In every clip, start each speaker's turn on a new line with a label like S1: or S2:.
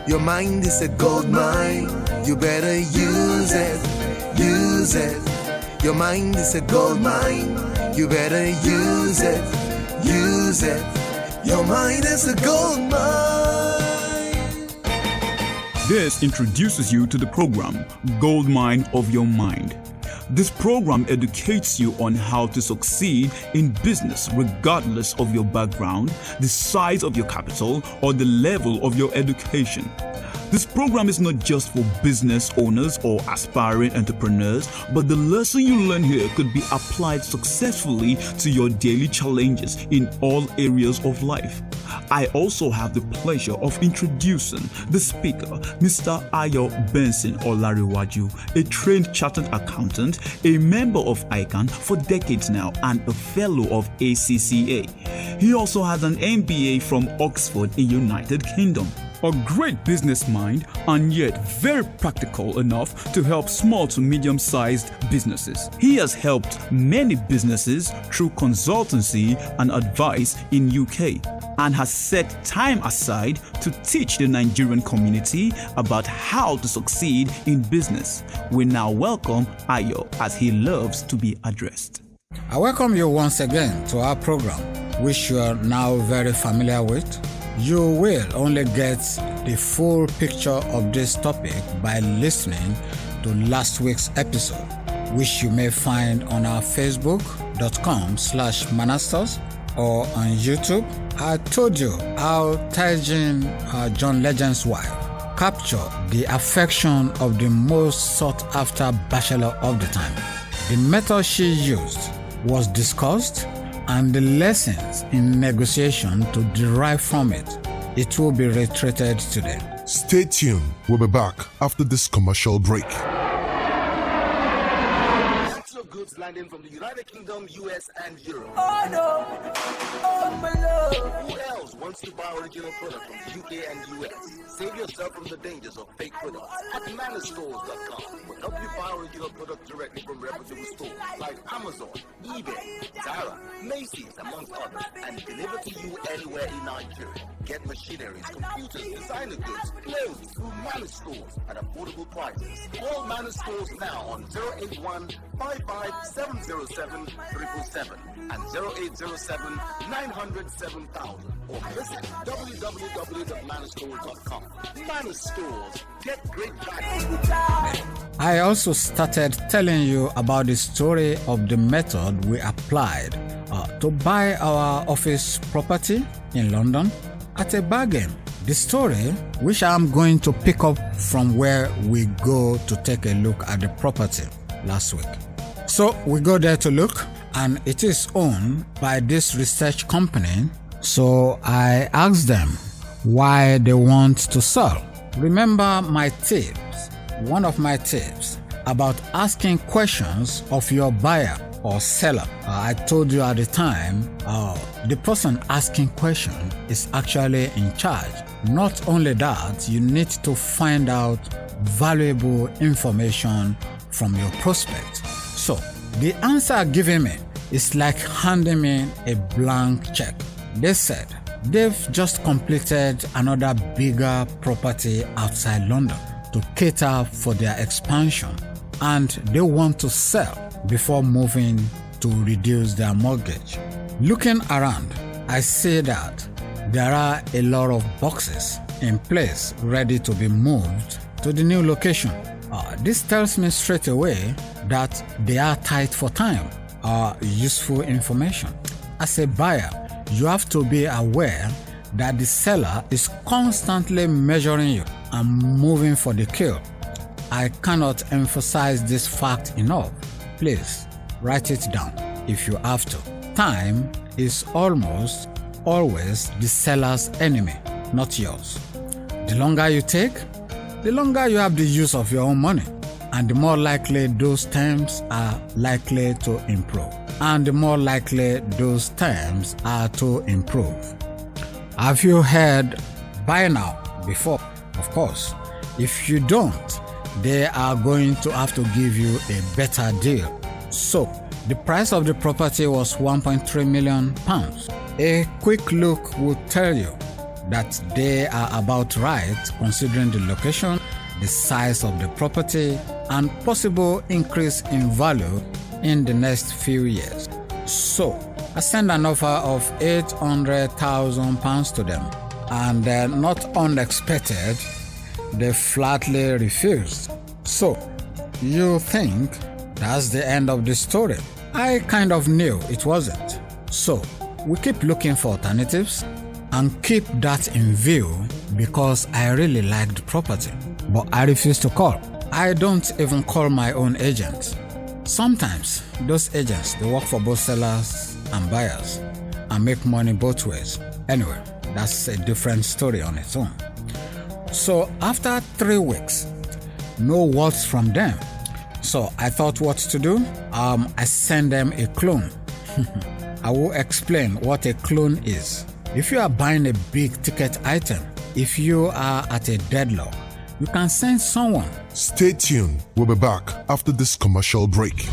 S1: Your mind is a gold mine. You better use it, use it. Your mind is a gold mine. You better use it, use it. Your mind is a gold mine.
S2: This introduces you to the program Goldmine of Your Mind. This program educates you on how to succeed in business regardless of your background, the size of your capital, or the level of your education. This program is not just for business owners or aspiring entrepreneurs, but the lesson you learn here could be applied successfully to your daily challenges in all areas of life. I also have the pleasure of introducing the speaker, Mr. Ayo Benson Olariwaju, a trained chartered accountant, a member of ICANN for decades now, and a fellow of ACCA. He also has an MBA from Oxford in United Kingdom. A great business mind and yet very practical enough to help small to medium-sized businesses. He has helped many businesses through consultancy and advice in UK and has set time aside to teach the Nigerian community about how to succeed in business. We now welcome Ayo as he loves to be addressed.
S3: I welcome you once again to our program, which you are now very familiar with. You will only get the full picture of this topic by listening to last week's episode, which you may find on our facebook.com/Mannastores or on YouTube. I told you how Tajin, John Legend's wife, captured the affection of the most sought-after bachelor of the time. The method she used was discussed, and the lessons in negotiation to derive from it will be reiterated today.
S4: Stay tuned. We'll be back after this commercial break.
S5: Goods landing from the United Kingdom, US, and Europe.
S6: Oh no! Oh my love!
S5: Who else wants to buy original products from the UK and US? Save yourself from the dangers of fake products at Mannastores.com. We'll help you buy original products directly from reputable stores like Amazon, eBay, Zara, Macy's, amongst others, and deliver to you anywhere in Nigeria. Get machineries, computers, designer goods, clothes through Mannastores at affordable prices. Call Mannastores now on 081-55-707-777 and 0807-900-7000 or visit www.mannastores.com. Mannastores, get great value.
S3: I also started telling you about the story of the method we applied to buy our office property in London at a bargain. The story, which I'm going to pick up from where we go to take a look at the property last week. So we go there to look, and it is owned by this research company. So I asked them why they want to sell. Remember my tips, one of my tips about asking questions of your buyer or seller. I told you at the time, the person asking question is actually in charge. Not only that, you need to find out valuable information from your prospect. So the answer given me is like handing me a blank check. They said they've just completed another bigger property outside London to cater for their expansion, and they want to sell before moving to reduce their mortgage. Looking around, I see that there are a lot of boxes in place ready to be moved to the new location. This tells me straight away that they are tight for time. Useful information. As a buyer, you have to be aware that the seller is constantly measuring you and moving for the kill. I cannot emphasize this fact enough. Please write it down if you have to. Time is almost always the seller's enemy, not yours. The longer you take, the longer you have the use of your own money, and the more likely those terms are likely to improve. And the more likely those terms are to improve. Have you heard buy now before? Of course. If you don't, they are going to have to give you a better deal. So, the price of the property was £1.3 million. A quick look will tell you that they are about right considering the location, the size of the property, and possible increase in value in the next few years. So, I sent an offer of £800,000 to them, and not unexpected, they flatly refused. So, you think that's the end of the story? I kind of knew it wasn't. So, we keep looking for alternatives and keep that in view because I really like the property, but I refuse to call. I don't even call my own agent. Sometimes those agents, they work for both sellers and buyers and make money both ways. Anyway, that's a different story on its own. So after 3 weeks, no words from them. So I thought what to do. I sent them a clone. I will explain what a clone is. If you are buying a big ticket item, if you are at a deadlock, you can send someone.
S4: Stay tuned. We'll be back after this commercial break.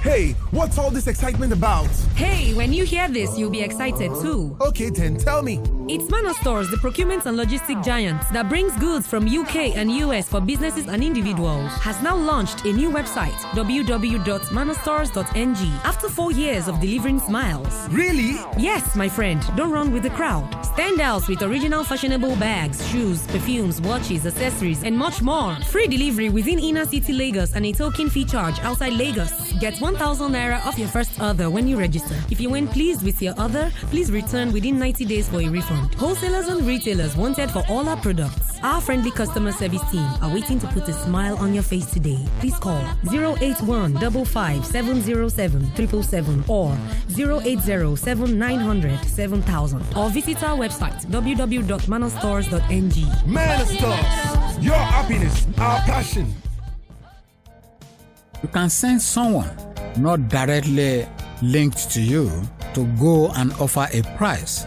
S1: Hey, what's all this excitement about?
S7: Hey, when you hear this, you'll be excited too.
S1: Okay, then tell me.
S7: It's Mannastores, the procurement and logistic giant that brings goods from UK and US for businesses and individuals, has now launched a new website, www.mannastores.ng, after 4 years of delivering smiles.
S1: Really?
S7: Yes, my friend, don't run with the crowd. Stand out with original fashionable bags, shoes, perfumes, watches, accessories, and much more. Free delivery within inner city Lagos and a token fee charge outside Lagos. Get 1,000 naira off your first order when you register. If you weren't pleased with your order, please return within 90 days for a refund. Wholesalers and retailers wanted for all our products. Our friendly customer service team are waiting to put a smile on your face today. Please call 081 55 707 777 or 080 7900 7000 or visit our website www.mannastores.ng.
S1: Mannastores, your happiness, our passion.
S3: You can send someone not directly linked to you to go and offer a price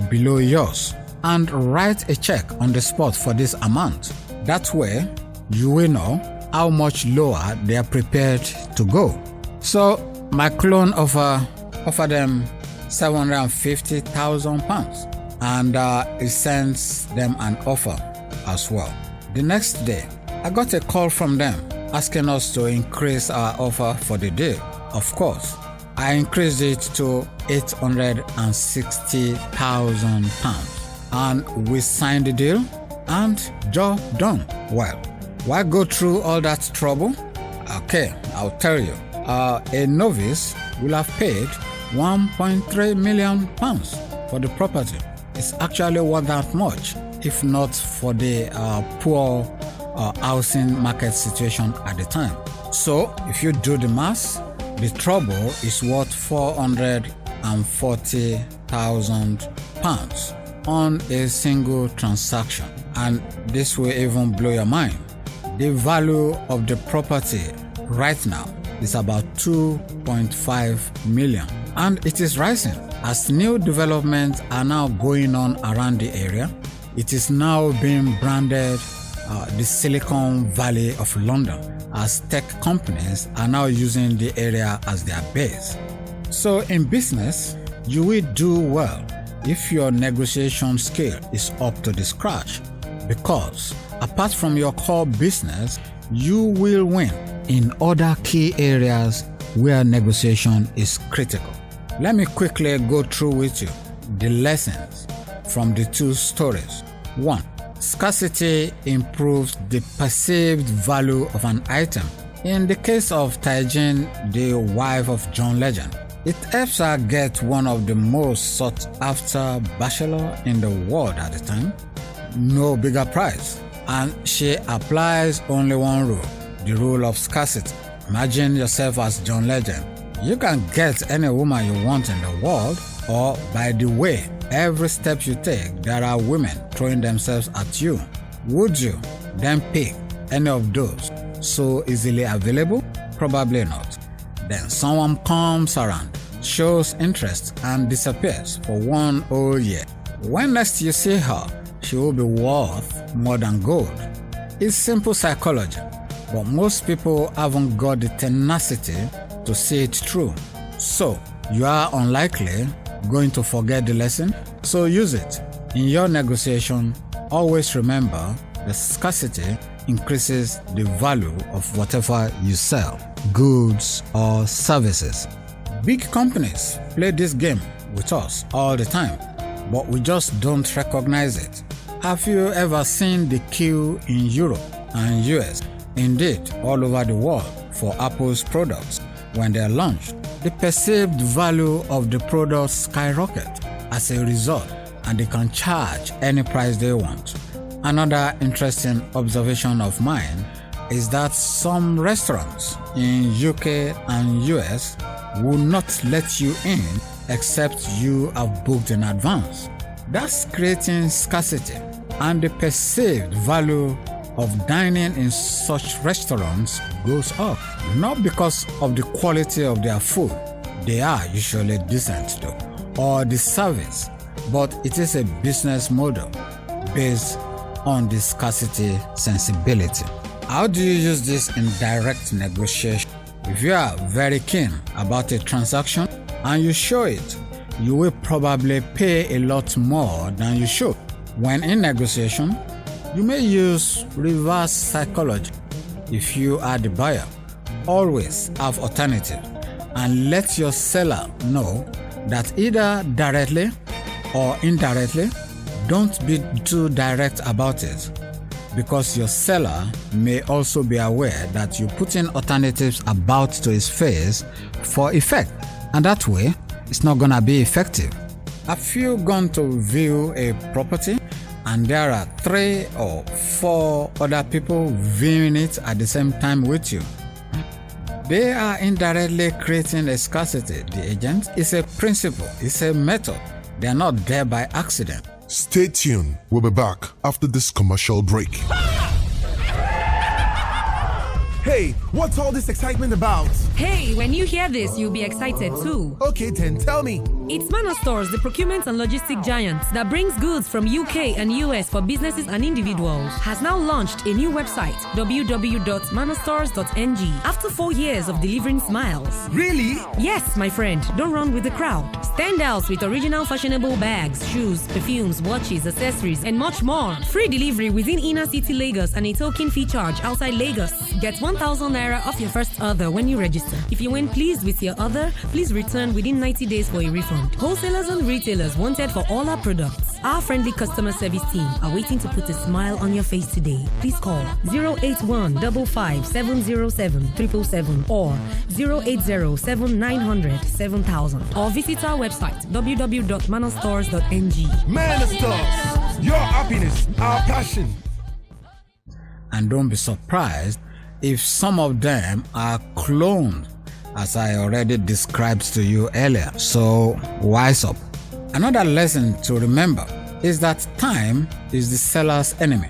S3: below yours and write a check on the spot for this amount. That way, you will know how much lower they are prepared to go. So, my clone offered them £750,000 and it sends them an offer as well. The next day, I got a call from them asking us to increase our offer for the deal. Of course, I increased it to £860,000 and we signed the deal and job done. Well, why go through all that trouble? Okay, I'll tell you. A novice will have paid £1.3 million for the property. It's actually worth that much, if not for the poor housing market situation at the time. So, if you do the math, the trouble is worth £440,000 on a single transaction. And this will even blow your mind. The value of the property right now is about 2.5 million. And it is rising as new developments are now going on around the area. It is now being branded the Silicon Valley of London, as tech companies are now using the area as their base. So in business, you will do well if your negotiation skill is up to the scratch, because apart from your core business, you will win in other key areas where negotiation is critical. Let me quickly go through with you the lessons from the two stories. 1. Scarcity improves the perceived value of an item. In the case of Taijin, the wife of John Legend, it helps her get one of the most sought-after bachelor in the world at the time. No bigger price. And she applies only one rule, the rule of scarcity. Imagine yourself as John Legend. You can get any woman you want in the world, or by the way, every step you take, there are women throwing themselves at you. Would you then pick any of those so easily available? Probably not. Then someone comes around, shows interest, and disappears for 1 whole year. When next you see her, she will be worth more than gold. It's simple psychology, but most people haven't got the tenacity to see it through. So, you are unlikely going to forget the lesson? So use it. In your negotiation, always remember the scarcity increases the value of whatever you sell, goods or services. Big companies play this game with us all the time, but we just don't recognize it. Have you ever seen the queue in Europe and US, indeed all over the world, for Apple's products when they are launched? The perceived value of the products skyrocket as a result, and they can charge any price they want. Another interesting observation of mine is that some restaurants in UK and US will not let you in except you have booked in advance. That's creating scarcity, and the perceived value of dining in such restaurants goes up. Not because of the quality of their food, they are usually decent though, or the service, but it is a business model based on the scarcity sensibility. How do you use this in direct negotiation? If you are very keen about a transaction and you show it, you will probably pay a lot more than you should. When in negotiation, you may use reverse psychology. If you are the buyer, always have alternative and let your seller know that either directly or indirectly, don't be too direct about it, because your seller may also be aware that you put in alternatives about to his face for effect, and that way it's not gonna be effective. Have you gone to view a property and there are 3 or 4 other people viewing it at the same time with you? They are indirectly creating a scarcity. The agent is a principle, it's a method. They are not there by accident.
S4: Stay tuned. We'll be back after this commercial break.
S1: Hey, what's all this excitement about?
S7: Hey, when you hear this, you'll be excited too.
S1: Okay, then tell me.
S7: It's Mannastores, the procurement and logistic giant that brings goods from UK and US for businesses and individuals, has now launched a new website, www.mannastores.ng, after 4 years of delivering smiles.
S1: Really?
S7: Yes, my friend, don't run with the crowd. Stand out with original fashionable bags, shoes, perfumes, watches, accessories, and much more. Free delivery within inner city Lagos and a token fee charge outside Lagos. Get 1,000 naira off your first order when you register. If you weren't pleased with your order, please return within 90 days for a refund. Wholesalers and retailers wanted for all our products. Our friendly customer service team are waiting to put a smile on your face today. Please call 081 55 707 777 or 080 7900 7000 or visit our website www.mannastores.ng.
S1: Mannastores, your happiness, our passion.
S3: And don't be surprised if some of them are cloned, as I already described to you earlier. So wise up. Another lesson to remember is that time is the seller's enemy.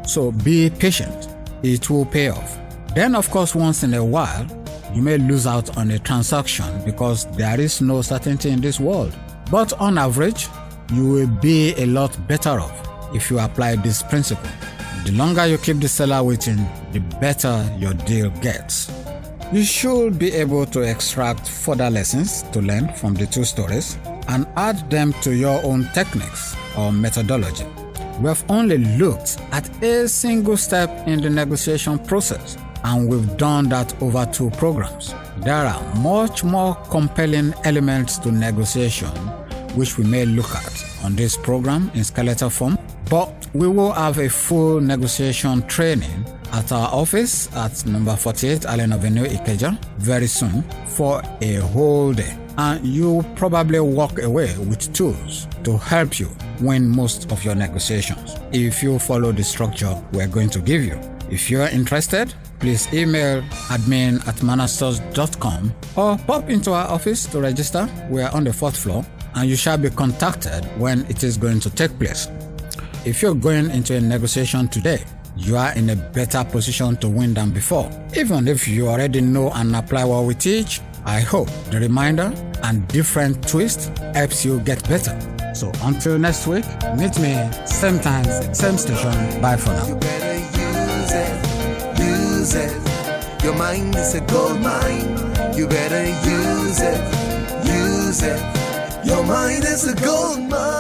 S3: So be patient. It will pay off. Then, of course, once in a while, you may lose out on a transaction because there is no certainty in this world. But on average, you will be a lot better off if you apply this principle. The longer you keep the seller waiting, the better your deal gets. You should be able to extract further lessons to learn from the 2 stories and add them to your own techniques or methodology. We have only looked at a single step in the negotiation process, and we've done that over 2 programs. There are much more compelling elements to negotiation which we may look at on this program in skeletal form, but we will have a full negotiation training at our office at number 48 Allen Avenue, Ikeja, very soon for a whole day. And you'll probably walk away with tools to help you win most of your negotiations if you follow the structure we're going to give you. If you're interested, please email admin@mannastores.com or pop into our office to register. We are on the 4th floor, and you shall be contacted when it is going to take place. If you're going into a negotiation today, you are in a better position to win than before. Even if you already know and apply what we teach, I hope the reminder and different twist helps you get better. So until next week, meet me same time, same station. Bye for now.
S1: You better use it, use it. Your mind is a gold mine. You better use it, use it. Your mind is a gold mine.